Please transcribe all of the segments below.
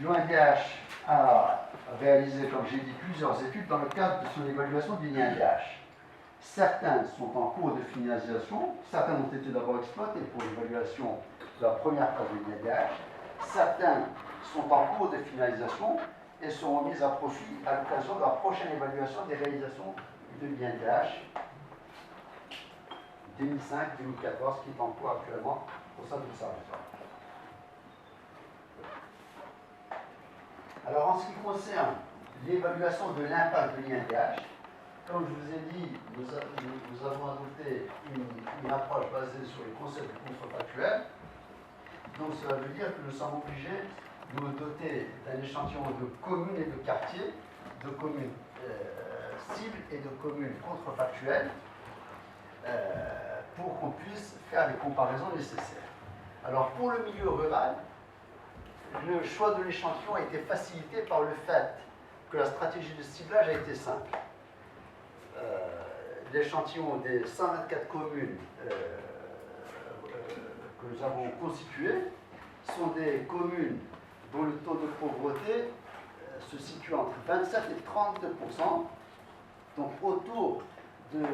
l'ONDH a réalisé, comme j'ai dit, plusieurs études dans le cadre de son évaluation du NINDH. Certaines sont en cours de finalisation, certaines ont été d'abord exploitées pour l'évaluation de la première phase du NINDH, certaines sont en cours de finalisation et seront mises à profit à l'occasion de la prochaine évaluation des réalisations de l'INDH 2005-2014 qui est en cours actuellement au sein de l'Observatoire. Alors, en ce qui concerne l'évaluation de l'impact de l'INDH, comme je vous ai dit, nous avons adopté une approche basée sur les concepts contrefactuels. Donc, cela veut dire que nous sommes obligés de nous doter d'un échantillon de communes et de quartiers, de communes cibles et de communes contrefactuelles, pour qu'on puisse faire les comparaisons nécessaires. Alors, pour le milieu rural, le choix de l'échantillon a été facilité par le fait que la stratégie de ciblage a été simple. L'échantillon des 124 communes que nous avons constituées sont des communes dont le taux de pauvreté se situe entre 27 et 32%, donc autour de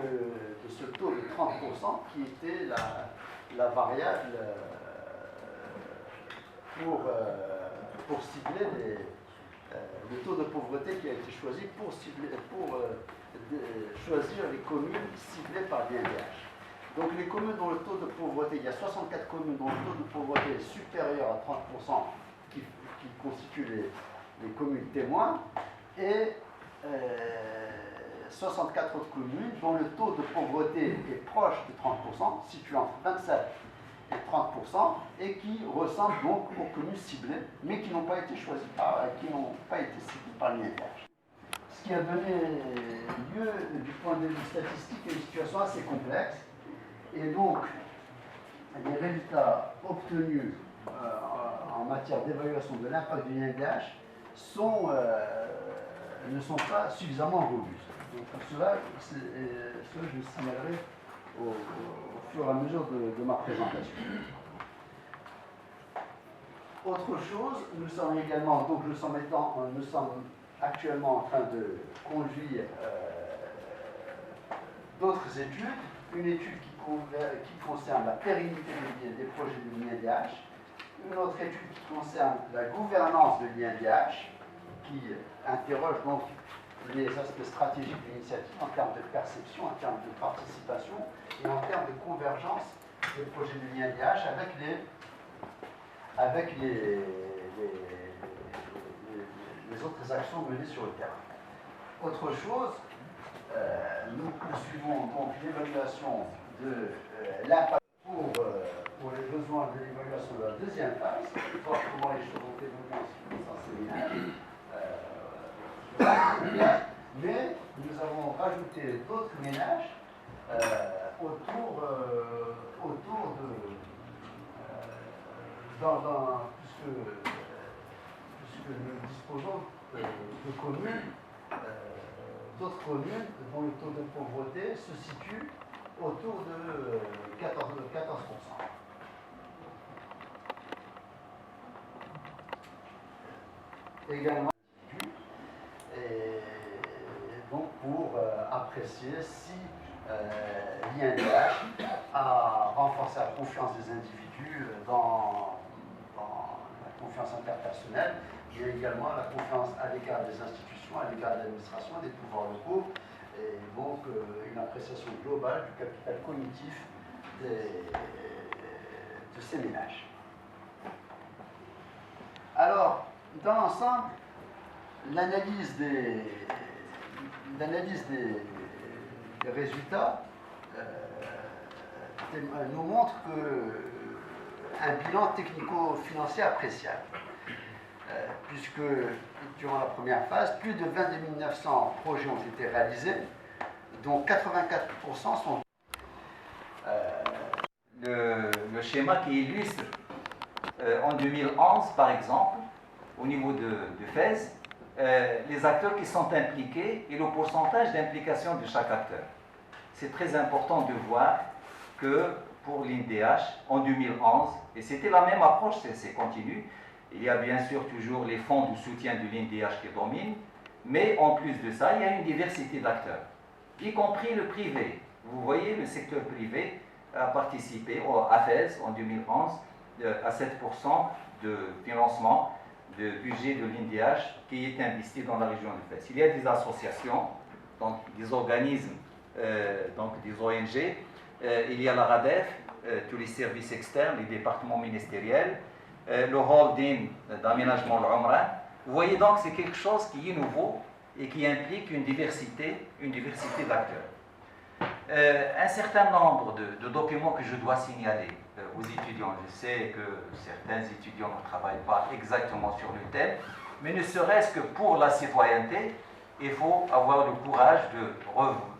ce taux de 30% qui était la variable pour cibler le taux de pauvreté qui a été choisi pour choisir les communes ciblées par l'INDH. Donc les communes dont le taux de pauvreté, il y a 64 communes dont le taux de pauvreté est supérieur à 30% qui constituent les communes témoins, et 64 autres communes dont le taux de pauvreté est proche de 30%, situé entre 27 et 30%, et qui ressemblent donc aux communes ciblées, mais qui n'ont pas été choisies qui n'ont pas été ciblées par l'INDH. Ce qui a donné lieu, du point de vue statistique, à une situation assez complexe. Et donc, les résultats obtenus en matière d'évaluation de l'impact du NINDH ne sont pas suffisamment robustes. Donc, pour cela, je le signalerai au fur et à mesure de ma présentation. Autre chose, nous sommes actuellement en train de conduire d'autres études. Une étude qui concerne la pérennité des projets de l'INDH, une autre étude qui concerne la gouvernance de l'INDH, qui interroge donc les aspects stratégiques de l'initiative en termes de perception, en termes de participation et en termes de convergence des projets de l'INDH avec les autres actions menées sur le terrain. Autre chose, nous poursuivons donc l'évaluation de l'impact pour les besoins de l'évaluation de la deuxième phase, voir comment les choses ont évolué en ce qui concerne ces ménages. Mais nous avons rajouté d'autres ménages autour puisque nous disposons de communes, d'autres communes dont le taux de pauvreté se situe autour de 14%. Également, et donc pour apprécier si l'INDH a renforcé la confiance des individus dans la confiance interpersonnelle, mais également la confiance à l'égard des institutions, à l'égard de l'administration, des pouvoirs locaux, et donc une appréciation globale du capital cognitif de ces ménages. Alors, dans l'ensemble, l'analyse des résultats nous montre un bilan technico-financier appréciable, puisque durant la première phase, plus de 22 900 projets ont été réalisés, dont 84% sont... Le schéma qui illustre en 2011, par exemple, au niveau de FES, les acteurs qui sont impliqués et le pourcentage d'implication de chaque acteur. C'est très important de voir que pour l'INDH, en 2011, et c'était la même approche, c'est continu, il y a bien sûr toujours les fonds de soutien de l'INDH qui dominent, mais en plus de ça, il y a une diversité d'acteurs, y compris le privé. Vous voyez, le secteur privé a participé à FES en 2011 à 7% de financement de budget de l'INDH qui est investi dans la région de FES. Il y a des associations, donc des organismes, donc des ONG, il y a la RADEF, tous les services externes, les départements ministériels, le holding d'aménagement de l'Omran. Vous voyez donc, c'est quelque chose qui est nouveau et qui implique une diversité d'acteurs. Un certain nombre de documents que je dois signaler aux étudiants. Je sais que certains étudiants ne travaillent pas exactement sur le thème, mais ne serait-ce que pour la citoyenneté, il faut avoir le courage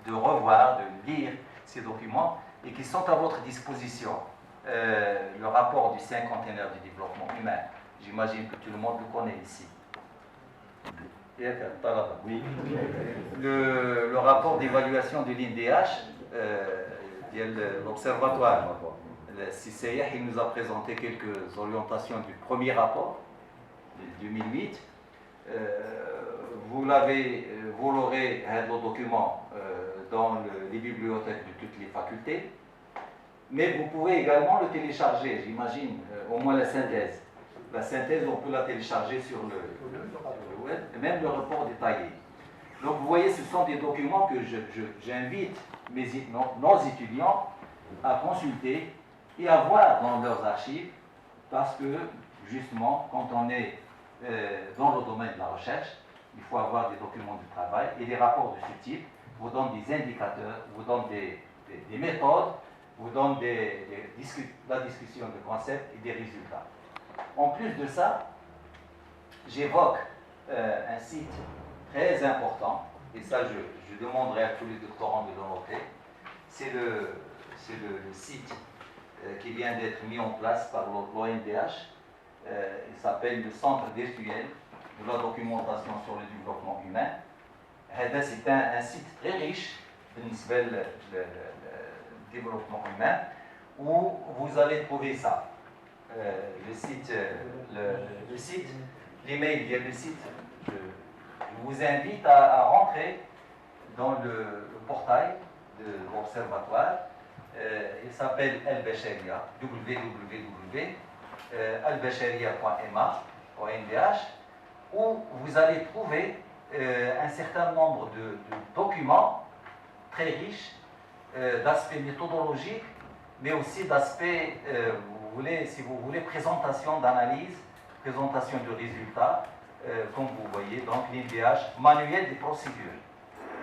de revoir, de lire ces documents et qui sont à votre disposition. Le rapport du cinquantenaire du développement humain, j'imagine que tout le monde le connaît ici. Oui. Le rapport d'évaluation de l'INDH, l'observatoire, le CCIH, il nous a présenté quelques orientations du premier rapport de 2008. Vous l'aurez, le document, dans les bibliothèques de toutes les facultés, mais vous pouvez également le télécharger, j'imagine, au moins la synthèse. La synthèse, on peut la télécharger sur le web, et même le rapport détaillé. Donc vous voyez, ce sont des documents que j'invite nos étudiants à consulter et à voir dans leurs archives, parce que justement, quand on est dans le domaine de la recherche, il faut avoir des documents de travail, et des rapports de ce type vous donnent des indicateurs, vous donnent des méthodes, vous donnent la discussion de concepts et des résultats. En plus de ça, j'évoque un site très important, et ça je demanderai à tous les doctorants de le noter. C'est le site qui vient d'être mis en place par l'ONDH. Il s'appelle le Centre virtuel de la documentation sur le développement humain. C'est un site très riche dans le développement humain, où vous allez trouver ça. L'email via le site. Je vous invite à rentrer dans le portail de l'observatoire. Il s'appelle Al-Basharia, www.albasharia.ma, ONDH, où vous allez trouver un certain nombre de documents très riches, d'aspects méthodologiques, mais aussi d'aspects, si vous voulez, présentation d'analyse, présentation de résultats, comme vous voyez, donc l'INDH, manuel des procédures.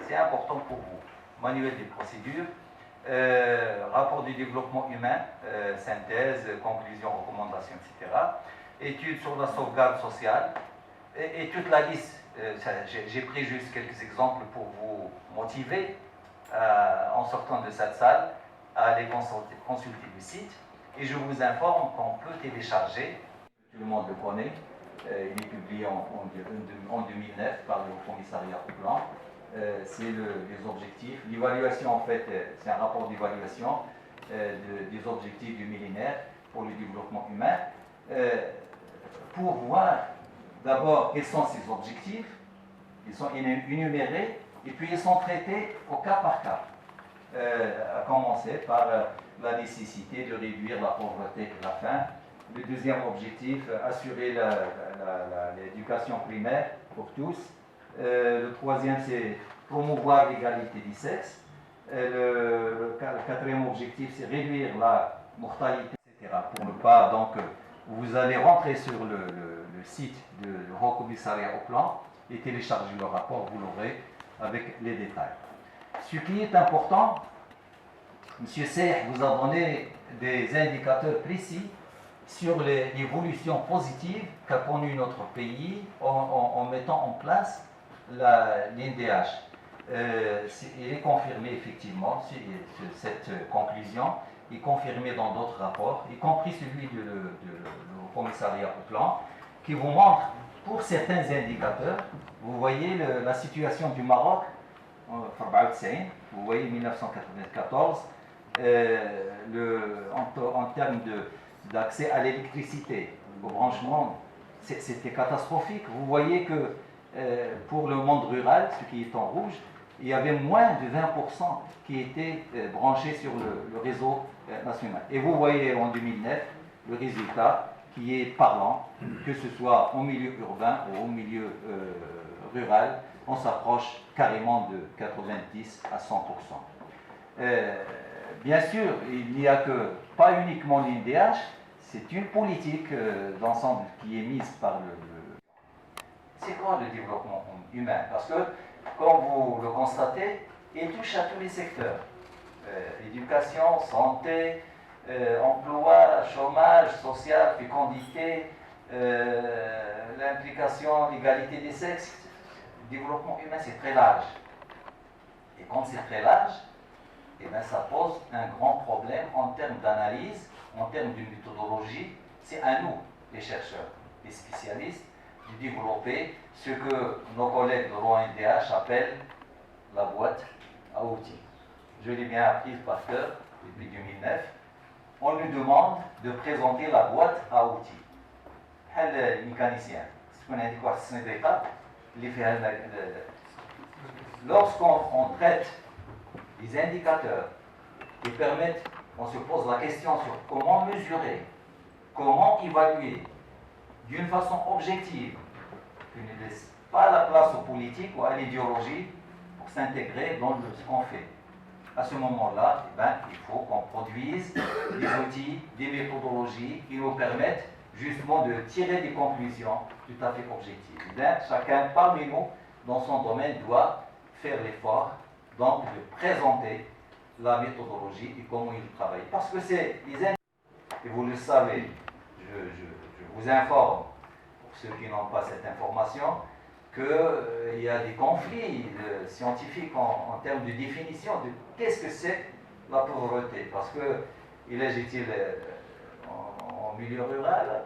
C'est important pour vous. Manuel des procédures, rapport du développement humain, synthèse, conclusion, recommandation, etc. Études sur la sauvegarde sociale, et toute la liste. J'ai pris juste quelques exemples pour vous motiver, en sortant de cette salle, à aller consulter le site. Et je vous informe qu'on peut télécharger, tout le monde le connaît, il est publié en 2009 par le commissariat au plan. C'est les objectifs. L'évaluation, en fait, c'est un rapport d'évaluation des objectifs du millénaire pour le développement humain, pour voir d'abord quels sont ces objectifs. Ils sont énumérés et puis ils sont traités au cas par cas, à commencer par la nécessité de réduire la pauvreté et la faim. Le deuxième objectif, assurer l'éducation primaire pour tous. Le troisième, c'est promouvoir l'égalité des sexes. Le quatrième objectif, c'est réduire la mortalité, etc. Pour ne pas, donc, vous allez rentrer sur le site du Haut Commissariat au Plan et télécharger le rapport, vous l'aurez avec les détails. Ce qui est important, M. Seyh vous a donné des indicateurs précis sur l'évolution positive qu'a connue notre pays en mettant en place l'INDH. Il est confirmé effectivement, cette conclusion est confirmée dans d'autres rapports, y compris celui du commissariat au plan, qui vous montre pour certains indicateurs, vous voyez la situation du Maroc, vous voyez 1994, en termes d'accès à l'électricité, au branchement, c'était catastrophique. Vous voyez que pour le monde rural, ce qui est en rouge, il y avait moins de 20% qui étaient branchés sur le réseau national. Et vous voyez en 2009 le résultat qui est parlant, que ce soit au milieu urbain ou au milieu rural, on s'approche carrément de 90 à 100%. Bien sûr, il n'y a que, pas uniquement l'INDH, c'est une politique d'ensemble qui est mise par C'est quoi le développement humain? Parce que, comme vous le constatez, il touche à tous les secteurs. Éducation, santé, emploi, chômage, social, fécondité, l'implication, l'égalité des sexes. Le développement humain, c'est très large. Et quand c'est très large, eh bien, ça pose un grand problème en termes d'analyse, en termes de méthodologie. C'est à nous, les chercheurs, les spécialistes, de développer ce que nos collègues de l'ONDH appellent la boîte à outils. Je l'ai bien apprise par cœur depuis 2009. On nous demande de présenter la boîte à outils. Le mécanicien, lorsqu'on traite les indicateurs qui permettent, on se pose la question sur comment mesurer, comment évaluer d'une façon objective, qui ne laisse pas la place aux politiques ou à l'idéologie pour s'intégrer dans ce qu'on fait. À ce moment-là, eh ben, il faut qu'on produise des outils, des méthodologies qui nous permettent justement de tirer des conclusions tout à fait objectives. Eh bien, chacun parmi nous, dans son domaine, doit faire l'effort donc de présenter la méthodologie et comment il travaille. Parce que c'est les indicateurs, et vous le savez, je vous informe, pour ceux qui n'ont pas cette information, qu'il y a des conflits scientifiques en termes de définition de qu'est-ce que c'est la pauvreté. Parce que il est en milieu rural,